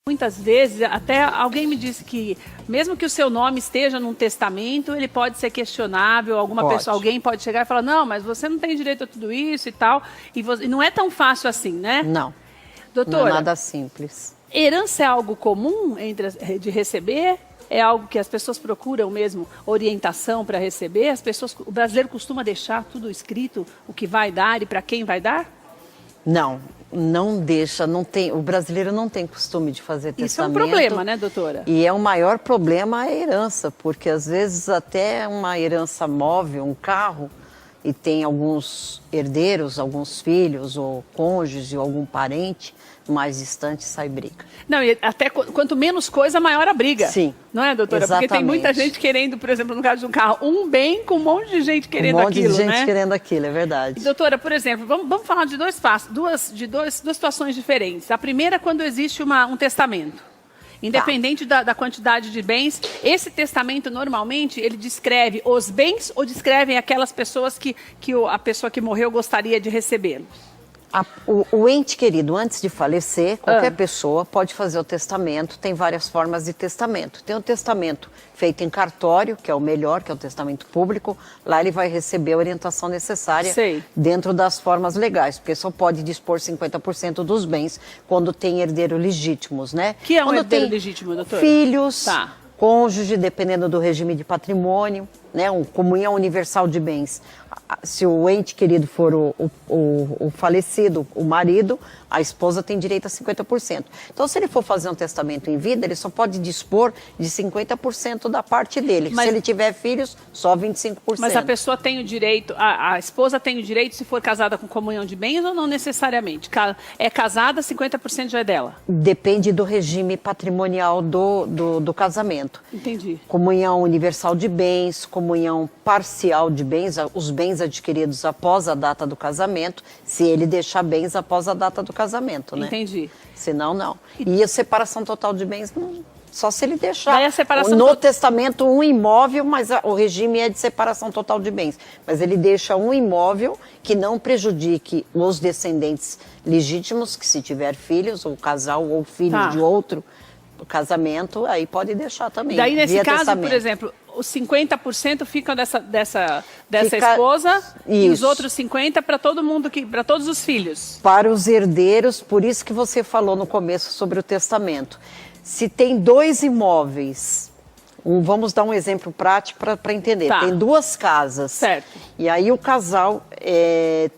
Muitas vezes, até alguém me disse que, mesmo que o seu nome esteja num testamento, ele pode ser questionável, alguém pode chegar e falar, não, mas você não tem direito a tudo isso e tal, e não é tão fácil assim, né? Não, doutora, não é nada simples. Herança é algo comum de receber? É algo que as pessoas procuram mesmo orientação para receber? O brasileiro costuma deixar tudo escrito, o que vai dar e para quem vai dar? Não, não deixa, não tem, o brasileiro não tem costume de fazer testamento. Isso é um problema, né, doutora? E é o maior problema a herança, porque às vezes até uma herança móvel, um carro, e tem alguns herdeiros, alguns filhos, ou cônjuge, ou algum parente mais distante, sai briga. Não, e até quanto menos coisa, maior a briga. Sim. Não é, doutora? Exatamente. Porque tem muita gente querendo, por exemplo, no caso de um carro, um bem com um monte de gente querendo aquilo, né? Um monte de gente querendo aquilo, é verdade. E, doutora, por exemplo, vamos falar de duas situações diferentes. A primeira é quando existe um testamento. Independente da quantidade de bens, esse testamento, normalmente, ele descreve os bens ou descreve aquelas pessoas que a pessoa que morreu gostaria de recebê-los? O ente querido, antes de falecer, qualquer pessoa pode fazer o testamento. Tem várias formas de testamento. Tem o testamento feito em cartório, que é o melhor, que é o testamento público. Lá ele vai receber a orientação necessária dentro das formas legais, porque só pode dispor 50% dos bens quando tem herdeiro legítimos, né? Que é um quando herdeiro tem legítimo, doutora? Filhos, cônjuge, dependendo do regime de patrimônio, né? Comunhão universal de bens. Se o ente querido for o falecido, o marido, a esposa tem direito a 50%. Então, se ele for fazer um testamento em vida, ele só pode dispor de 50% da parte dele. Se ele tiver filhos, só 25%. Mas a pessoa tem o direito, a esposa tem o direito se for casada com comunhão de bens ou não necessariamente? É casada, 50% já é dela? Depende do regime patrimonial do casamento. Entendi. Comunhão universal de bens, comunhão parcial de bens, os bens adquiridos após a data do casamento, se ele deixar bens após a data do casamento, né? Entendi. Senão, não. E a separação total de bens, não, só se ele deixar. Daí a separação no testamento, um imóvel, mas o regime é de separação total de bens. Mas ele deixa um imóvel que não prejudique os descendentes legítimos, que se tiver filhos, ou casal, ou filho de outro casamento, aí pode deixar também. Daí, nesse caso, por exemplo, os 50% ficam dessa esposa e os outros 50% para todo mundo, para todos os filhos. Para os herdeiros, por isso que você falou no começo sobre o testamento. Se tem dois imóveis, vamos dar um exemplo prático para entender. Tem duas casas. Certo. E aí o casal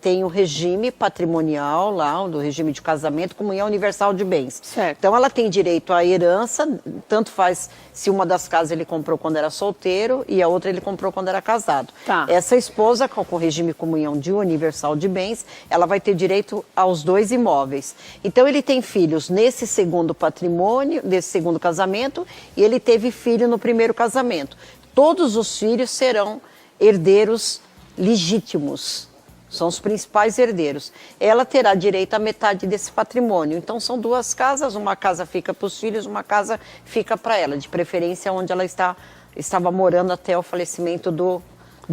tem o regime patrimonial lá, do regime de casamento, comunhão universal de bens. Certo. Então ela tem direito à herança, tanto faz se uma das casas ele comprou quando era solteiro e a outra ele comprou quando era casado. Essa esposa, com o regime comunhão de universal de bens, ela vai ter direito aos dois imóveis. Então ele tem filhos nesse segundo patrimônio, nesse segundo casamento, e ele teve filho no primeiro casamento. Todos os filhos serão herdeiros legítimos, são os principais herdeiros. Ela terá direito à metade desse patrimônio. Então são duas casas, uma casa fica para os filhos, uma casa fica para ela, de preferência onde ela estava morando até o falecimento do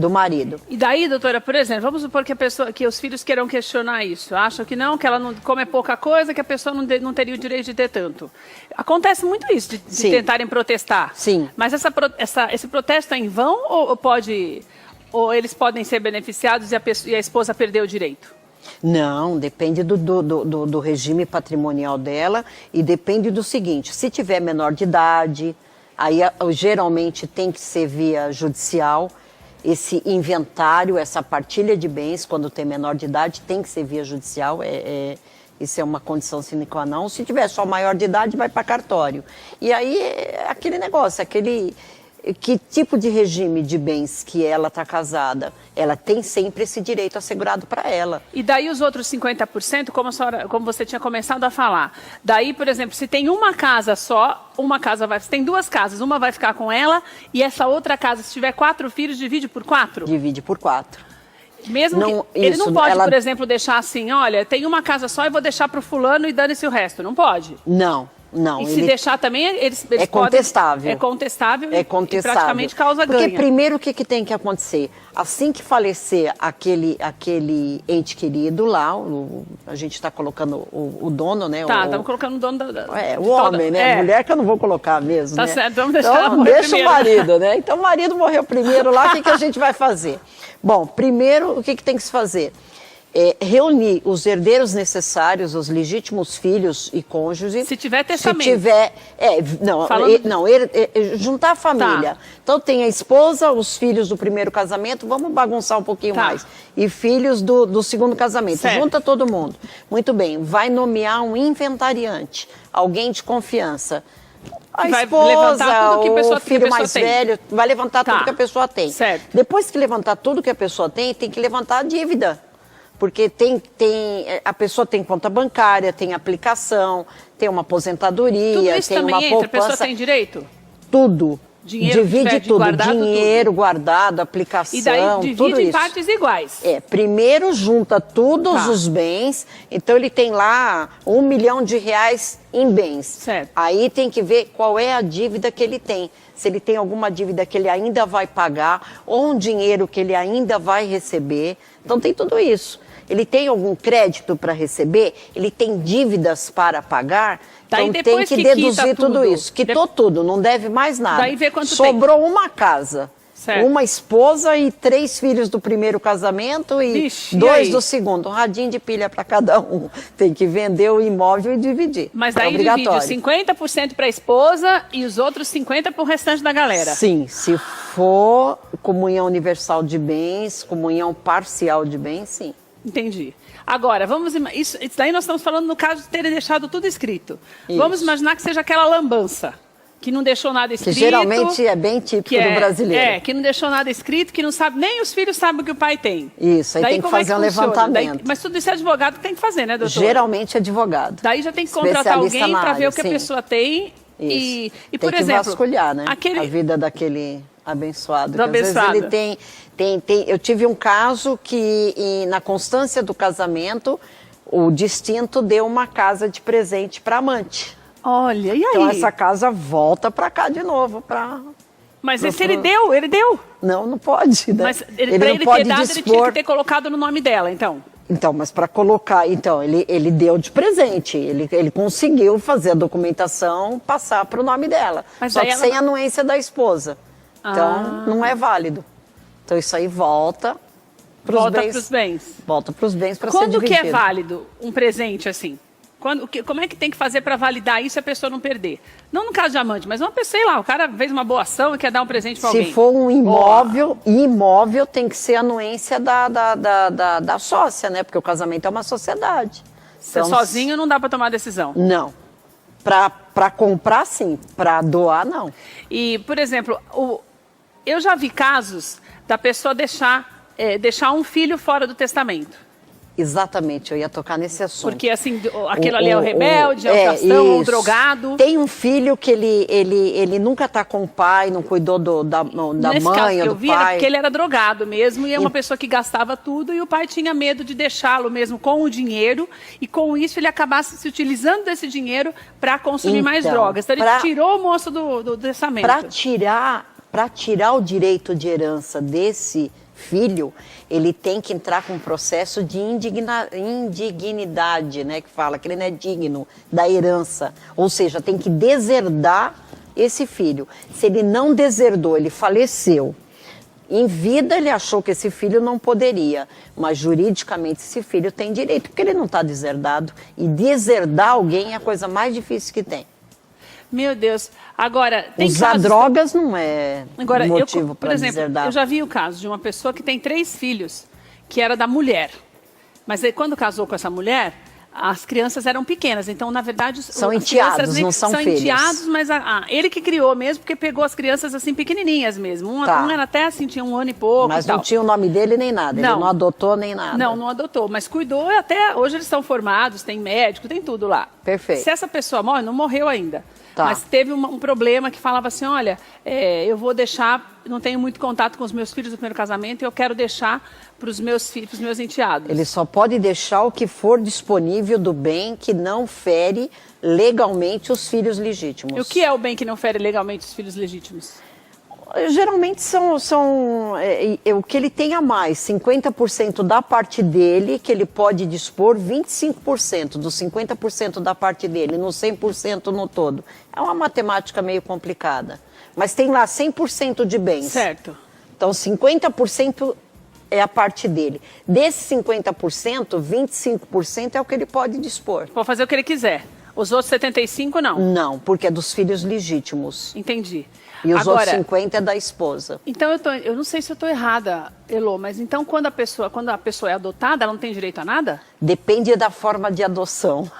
marido. E daí, doutora, por exemplo, vamos supor que os filhos queiram questionar isso, acham que não, que ela não, como é pouca coisa, que a pessoa não teria o direito de ter tanto. Acontece muito isso, de tentarem protestar. Sim. Mas esse protesto é em vão ou eles podem ser beneficiados e a esposa perder o direito? Não, depende do regime patrimonial dela e depende do seguinte, se tiver menor de idade, aí geralmente tem que ser via judicial. Esse inventário, essa partilha de bens, quando tem menor de idade, tem que ser via judicial, isso é uma condição sine qua non. Se tiver só maior de idade, vai para cartório. E aí, aquele negócio, que tipo de regime de bens que ela está casada, ela tem sempre esse direito assegurado para ela. E daí os outros 50%, como você tinha começado a falar, daí, por exemplo, se tem uma casa só, se tem duas casas, uma vai ficar com ela e essa outra casa, se tiver 4 filhos, divide por 4? Divide por 4. Mesmo que ele não pode, por exemplo, deixar assim, olha, tem uma casa só e vou deixar para o fulano e dane-se o resto, não pode? Não. Não. E se deixar também, eles é contestável. Podem, é contestável. É contestável. E praticamente causa ganho. Porque primeiro o que tem que acontecer? Assim que falecer aquele ente querido lá, a gente está colocando o dono, né? Estamos colocando o dono o homem, né? A mulher que eu não vou colocar mesmo, tá né? Certo, vamos deixar então, deixa o marido, né? Então o marido morreu primeiro lá, o que a gente vai fazer? Bom, primeiro o que tem que se fazer? Reunir os herdeiros necessários, os legítimos filhos e cônjuges. Se tiver testamento. Se tiver, juntar a família. Tá. Então tem a esposa, os filhos do primeiro casamento, vamos bagunçar um pouquinho mais. E filhos do segundo casamento. Certo. Junta todo mundo. Muito bem, vai nomear um inventariante, alguém de confiança. A esposa, o filho mais velho, vai levantar tudo que a pessoa tem. Certo. Depois que levantar tudo que a pessoa tem que levantar a dívida. Porque a pessoa tem conta bancária, tem aplicação, tem uma aposentadoria, tudo isso tem também uma poupança. A pessoa tem direito? Tudo. Dinheiro, divide tudo, dinheiro guardado, aplicação, e daí divide tudo em isso. partes iguais. Primeiro junta todos os bens, então ele tem lá R$1 milhão em bens. Certo. Aí tem que ver qual é a dívida que ele tem. Se ele tem alguma dívida que ele ainda vai pagar, ou um dinheiro que ele ainda vai receber. Então tem tudo isso. Ele tem algum crédito para receber? Ele tem dívidas para pagar? Daí então tem que deduzir tudo isso. Quitou tudo, não deve mais nada. Daí vê quanto sobrou uma casa, certo. Uma esposa e 3 filhos do primeiro casamento e 2 do segundo. Um radinho de pilha para cada um. Tem que vender o imóvel e dividir. Mas daí divide 50% para a esposa e os outros 50% para o restante da galera. Sim, se for comunhão universal de bens, comunhão parcial de bens, sim. Entendi. Agora, isso daí nós estamos falando no caso de terem deixado tudo escrito. Isso. Vamos imaginar que seja aquela lambança, que não deixou nada escrito. Que geralmente é bem típico do brasileiro. Que não deixou nada escrito, que não sabe, nem os filhos sabem o que o pai tem. Isso, aí daí, tem que fazer um levantamento. Mas tudo isso é advogado que tem que fazer, né, doutor? Geralmente é advogado. Daí já tem que contratar alguém para ver o que a pessoa tem. E por exemplo, tem que vasculhar, né? A vida daquele abençoado. Às vezes ele tem. Eu tive um caso que, na constância do casamento, o distinto deu uma casa de presente para amante. Olha, e aí? Então essa casa volta para cá de novo. Mas esse ele deu? Não pode, né? Mas para ele ter dado, ele tinha que ter colocado no nome dela, então. Então, mas para colocar, ele deu de presente, ele conseguiu fazer a documentação, passar para o nome dela, mas só que sem a anuência da esposa. Então, não é válido. Então, isso aí volta para os bens. Volta para os bens para ser dividido. Quando que é válido um presente assim? Como é que tem que fazer para validar isso e a pessoa não perder? Não no caso de amante, mas uma pessoa, sei lá, o cara fez uma boa ação e quer dar um presente para alguém. Se for um imóvel tem que ser anuência da sócia, né? Porque o casamento é uma sociedade. Você sozinho não dá para tomar decisão? Não. Para comprar, sim. Para doar, não. E, por exemplo, eu já vi casos da pessoa deixar um filho fora do testamento. Exatamente, eu ia tocar nesse assunto. Porque assim, aquilo ali é o rebelde, é o castão, o drogado. Tem um filho que ele nunca está com o pai, não cuidou da mãe ou do pai. Era porque ele era drogado mesmo, e é uma pessoa que gastava tudo, e o pai tinha medo de deixá-lo mesmo com o dinheiro, e com isso ele acabasse se utilizando desse dinheiro para consumir mais drogas. Então ele tirou o moço do testamento. Para tirar o direito de herança desse filho, ele tem que entrar com um processo de indignidade, né, que fala que ele não é digno da herança, ou seja, tem que deserdar esse filho. Se ele não deserdou, ele faleceu. Em vida ele achou que esse filho não poderia, mas juridicamente esse filho tem direito, porque ele não está deserdado, e deserdar alguém é a coisa mais difícil que tem. Meu Deus. Agora, tem usar drogas não é motivo para deserdar. Eu já vi o caso de uma pessoa que tem 3 filhos, que era da mulher. Mas aí, quando casou com essa mulher, as crianças eram pequenas. Então, na verdade, são enteados, não são filhos. São enteados, mas ele que criou mesmo, porque pegou as crianças assim pequenininhas mesmo. Um era até assim, tinha 1 ano e pouco. Mas não tinha o nome dele nem nada, ele não adotou nem nada. Não adotou, mas cuidou até hoje eles estão formados, tem médico, tem tudo lá. Perfeito. Se essa pessoa morre, não morreu ainda. Tá. Mas teve um problema que falava assim, olha, eu vou deixar, não tenho muito contato com os meus filhos do primeiro casamento e eu quero deixar para os meus filhos, para os meus enteados. Ele só pode deixar o que for disponível do bem que não fere legalmente os filhos legítimos. E o que é o bem que não fere legalmente os filhos legítimos? Geralmente são o que ele tem a mais, 50% da parte dele, que ele pode dispor, 25% dos 50% da parte dele, no 100% no todo. É uma matemática meio complicada. Mas tem lá 100% de bens. Certo. Então 50% é a parte dele. Desses 50%, 25% é o que ele pode dispor. Pode fazer o que ele quiser. Os outros 75% não? Não, porque é dos filhos legítimos. Entendi. E os Agora, outros 50% é da esposa. Então, eu não sei se eu estou errada, Elô, mas então quando a pessoa é adotada, ela não tem direito a nada? Depende da forma de adoção.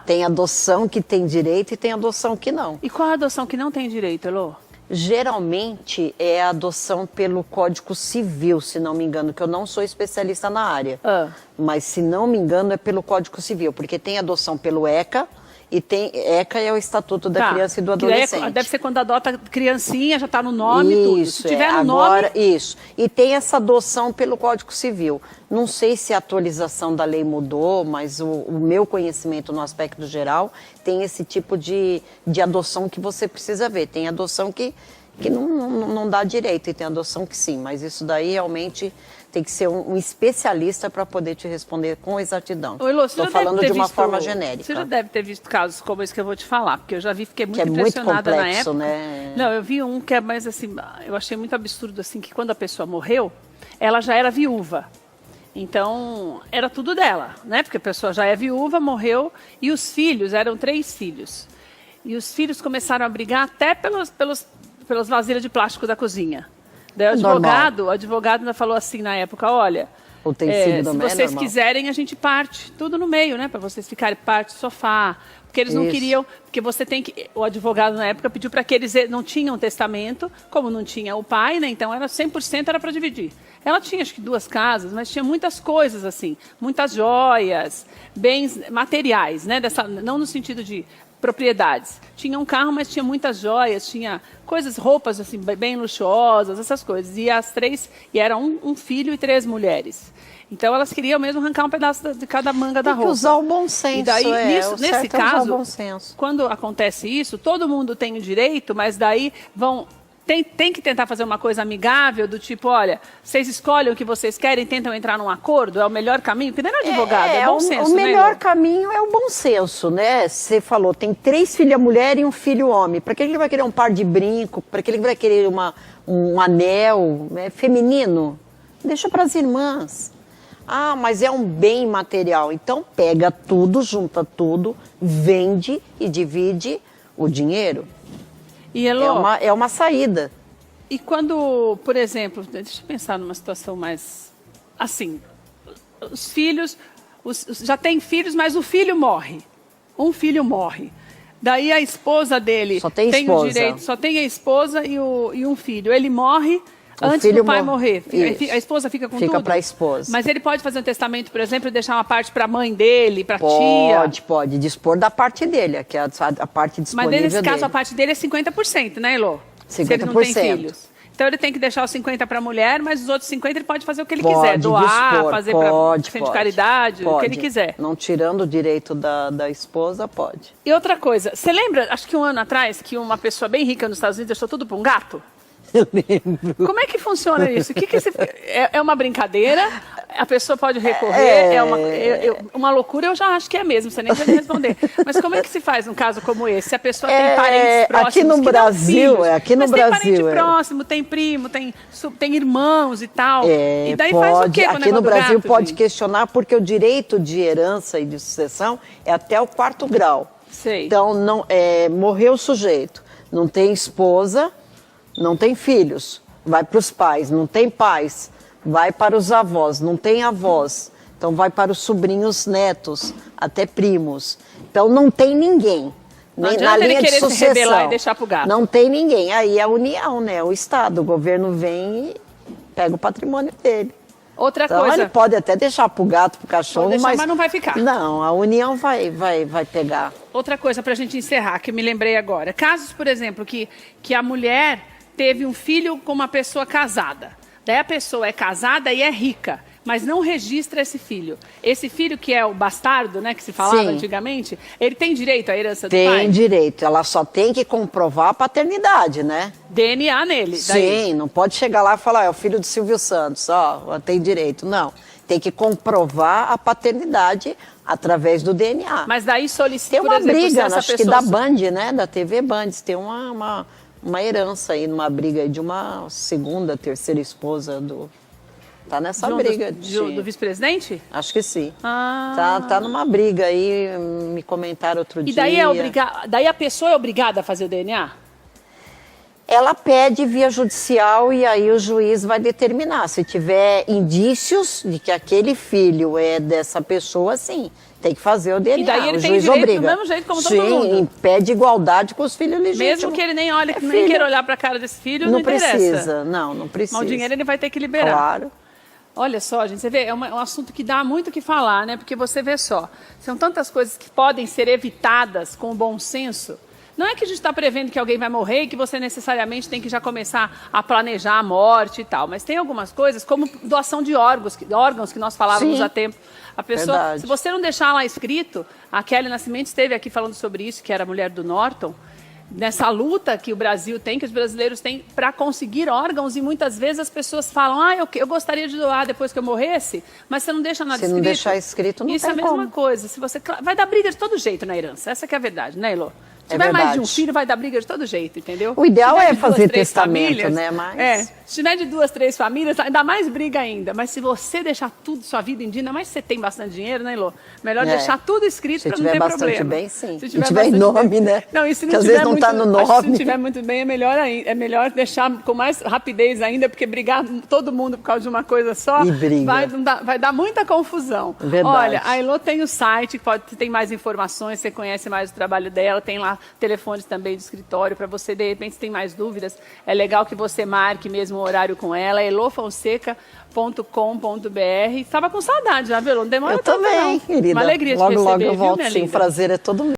Tem adoção que tem direito e tem adoção que não. E qual a adoção que não tem direito, Elô? Geralmente é a adoção pelo Código Civil, se não me engano, que eu não sou especialista na área. Mas se não me engano é pelo Código Civil, porque tem adoção pelo ECA, e tem ECA é o Estatuto da Criança e do Adolescente. Deve ser quando adota criancinha, já está no nome, tudo. Isso, se tiver no agora, nome... Isso. E tem essa adoção pelo Código Civil. Não sei se a atualização da lei mudou, mas o meu conhecimento no aspecto geral tem esse tipo de adoção que você precisa ver. Tem adoção que não dá direito e tem adoção que sim, mas isso daí realmente tem que ser um especialista para poder te responder com exatidão. Estou falando de uma forma genérica. Você já deve ter visto casos como esse que eu vou te falar, porque eu já vi, fiquei muito que impressionada muito complexo, na época. Né? Não, eu vi um que é mais assim, eu achei muito absurdo assim, que quando a pessoa morreu, ela já era viúva. Então, era tudo dela, né? Porque a pessoa já é viúva, morreu, e os filhos, eram 3 filhos. E os filhos começaram a brigar até pelas vasilhas de plástico da cozinha. Daí o advogado ainda falou assim na época, olha, se vocês quiserem a gente parte tudo no meio, né? Para vocês ficarem parte do sofá. Porque eles não queriam, porque você tem que... O advogado na época pediu para que eles não tinham testamento, como não tinha o pai, né? Então era 100% era para dividir. Ela tinha acho que 2 casas, mas tinha muitas coisas assim, muitas joias, bens materiais, né? Não no sentido de propriedades. Tinha um carro, mas tinha muitas joias, tinha roupas assim bem luxuosas, essas coisas. E as 3, e era um filho e 3 mulheres. Então elas queriam mesmo arrancar um pedaço de cada manga da roupa. Tem que usar o bom senso. E daí, nesse caso, o bom senso. Quando acontece isso, todo mundo tem o direito, mas daí tem que tentar fazer uma coisa amigável, do tipo, olha, vocês escolhem o que vocês querem, tentam entrar num acordo, é o melhor caminho? Porque não é advogado, é bom senso, o melhor caminho é o bom senso, né? Você falou, tem 3 filhas mulher e 1 filho homem. Para que ele vai querer um par de brinco? Para que ele vai querer um anel feminino? Deixa para as irmãs. Ah, mas é um bem material. Então pega tudo, junta tudo, vende e divide o dinheiro. E Elô, é uma saída. E quando, por exemplo, deixa eu pensar numa situação mais assim, os filhos, já tem filhos, mas o filho morre. Um filho morre. Daí a esposa dele só tem o direito, só tem a esposa e um filho. Ele morre antes do pai morrer. A esposa fica com tudo? Fica para a esposa. Mas ele pode fazer um testamento, por exemplo, e deixar uma parte para a mãe dele, para a tia? Pode. Dispor da parte dele, que é a parte disponível dele. Mas nesse caso a parte dele é 50%, né, Elô? 50%. Se ele não tem filhos. Então ele tem que deixar os 50% para a mulher, mas os outros 50% ele pode fazer o que ele quiser. Doar, fazer para de caridade, o que ele quiser. Não tirando o direito da esposa, pode. E outra coisa, você lembra, acho que 1 ano atrás, que uma pessoa bem rica nos Estados Unidos deixou tudo para um gato? Eu lembro. Como é que funciona isso? É uma brincadeira? A pessoa pode recorrer? Uma loucura, eu já acho que é mesmo, você nem precisa me responder. Mas como é que se faz um caso como esse? Se a pessoa tem parentes próximos aqui no Brasil, tem parente próximo, tem primo, tem irmãos e tal. E daí faz o quê com o negócio aqui no Brasil gato, pode gente? Questionar, porque o direito de herança e de sucessão é até o 4º grau. Sei. Então, morreu o sujeito, não tem esposa, não tem filhos, vai para os pais, não tem pais, vai para os avós, não tem avós, então vai para os sobrinhos, netos, até primos. Então não tem ninguém, nem na linha de sucessão. Se rebelar e deixar pro gato. Não tem ninguém. Aí é a União, né? O Estado, o governo vem e pega o patrimônio dele. Outra então, coisa... ele pode até deixar pro gato, pro cachorro, deixar, mas não vai ficar. Não, a união vai pegar. Outra coisa pra gente encerrar, que eu me lembrei agora. Casos, por exemplo, que a mulher teve um filho com uma pessoa casada. Daí a pessoa é casada e é rica, mas não registra esse filho. Esse filho que é o bastardo, né, que se falava Sim. antigamente, ele tem direito à herança do pai? Tem direito, ela só tem que comprovar a paternidade, né? DNA nele. Sim, não pode chegar lá e falar, é o filho do Silvio Santos, ó, tem direito. Não, tem que comprovar a paternidade através do DNA. Mas daí solicita, tem uma por exemplo, briga, essa acho que pessoa... da Band, né, da TV Band, tem uma herança aí, numa briga aí de uma segunda, terceira esposa do... Tá nessa briga. Do vice-presidente? Acho que sim. Ah. Tá numa briga aí, me comentaram outro dia. E daí, daí a pessoa é obrigada a fazer o DNA? Ela pede via judicial e aí o juiz vai determinar. Se tiver indícios de que aquele filho é dessa pessoa, sim, tem que fazer o DNA. E daí ele o tem juiz direito obriga. do mesmo jeito como todo sim, mundo. impede igualdade com os filhos legítimos. Mesmo que ele nem olhe, nem queira olhar para a cara desse filho, não interessa. Precisa, não precisa. Mas o dinheiro ele vai ter que liberar. Claro. Olha só, gente, você vê, é um assunto que dá muito o que falar, né? Porque você vê só, são tantas coisas que podem ser evitadas com o bom senso. Não é que a gente está prevendo que alguém vai morrer e que você necessariamente tem que já começar a planejar a morte e tal. Mas tem algumas coisas, como doação de órgãos que nós falávamos há tempo. A pessoa, verdade. se você não deixar lá escrito, a Kelly Nascimento esteve aqui falando sobre isso, que era a mulher do Norton, nessa luta que o Brasil tem, que os brasileiros têm para conseguir órgãos, e muitas vezes as pessoas falam, eu gostaria de doar depois que eu morresse, mas você não deixa nada escrito. Se não deixar escrito, não isso tem é a mesma como. coisa. Se você, vai dar briga de todo jeito na herança, essa que é a verdade, né, Elô? Se tiver verdade. mais de um filho, vai dar briga de todo jeito, entendeu? O ideal é de fazer 2, 3 testamento, famílias, né? Mas... se tiver de 2, 3 famílias, dá mais briga ainda. Mas se você deixar tudo, sua vida em dia, ainda mais se você tem bastante dinheiro, né, Elô? Melhor deixar tudo escrito para não ter problema. Se tiver bastante bem, sim. Se tiver em nome, bem, né? Não, e se não que às tiver vezes não está no nome. Se tiver muito bem, é melhor ainda. É melhor deixar com mais rapidez ainda, porque brigar todo mundo por causa de uma coisa só vai dar muita confusão. Verdade. Olha, a Elô tem o site, tem mais informações, você conhece mais o trabalho dela, tem lá telefones também de escritório para você, de repente, se tem mais dúvidas, é legal que você marque mesmo o horário com ela, elofonseca.com.br. Estava com saudade, já viu? Não demora Eu também, querida. Uma alegria te logo, receber, logo eu volto, viu, minha sim. linda? O prazer é todo meu.